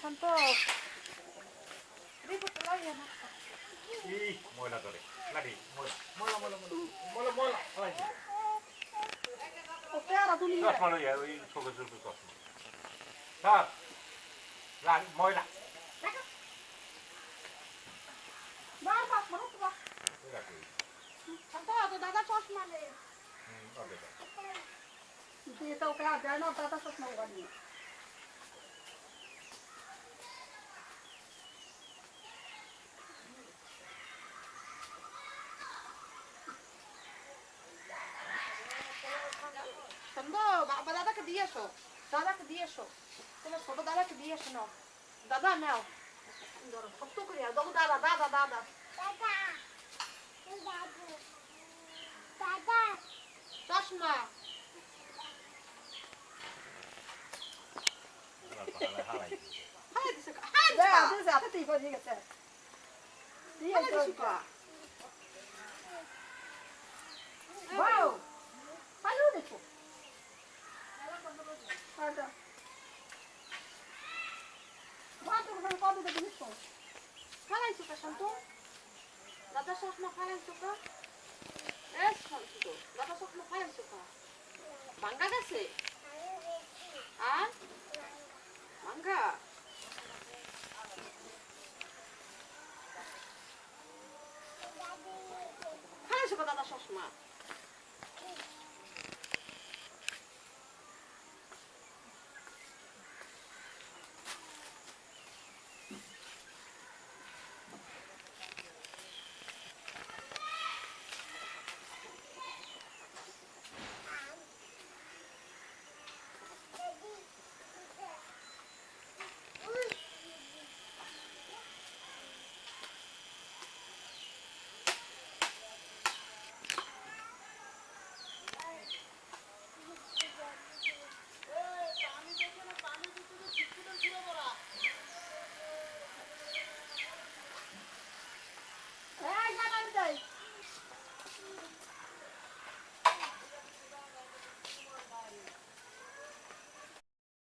শান্ত report লাগিয়ে না এই ময়লা করে লাঠি ময়লা ময়লা ময়লা ময়লা ময়লা ও পেয়ারা তুলি চশমা লইয়া ওই ছোট ছোট চশমা স্যার লাঠি ময়লা বার পাস মারো তো শান্ত তো দাদা চশমা নে দিয়ে তো ওকে আজ না দাদা চশমা উগানি শান্ত বাবা দাদাকে দিয়ে এসো তোমার ছোট দাদাকে দিয়ে এসো নাও দাদা নাও ধরো শক্ত করে দাও দাদা দাদা দাদা দাদা চশমা হাই দিছে হাতে তুই করে গেছে দিয়ে দিছো ওয়াও হ্যালো দেখো আচ্ছা বাতো কোন কত দেখে নিছো ফালাইছো কা শান্ত দাদা চশমা ফালাইছো কা এস শান্ত দাদা চশমা ফালাইছো কা ভাঙা গেছে আর ভাঙা ফালাইছো কা দাদা চশমা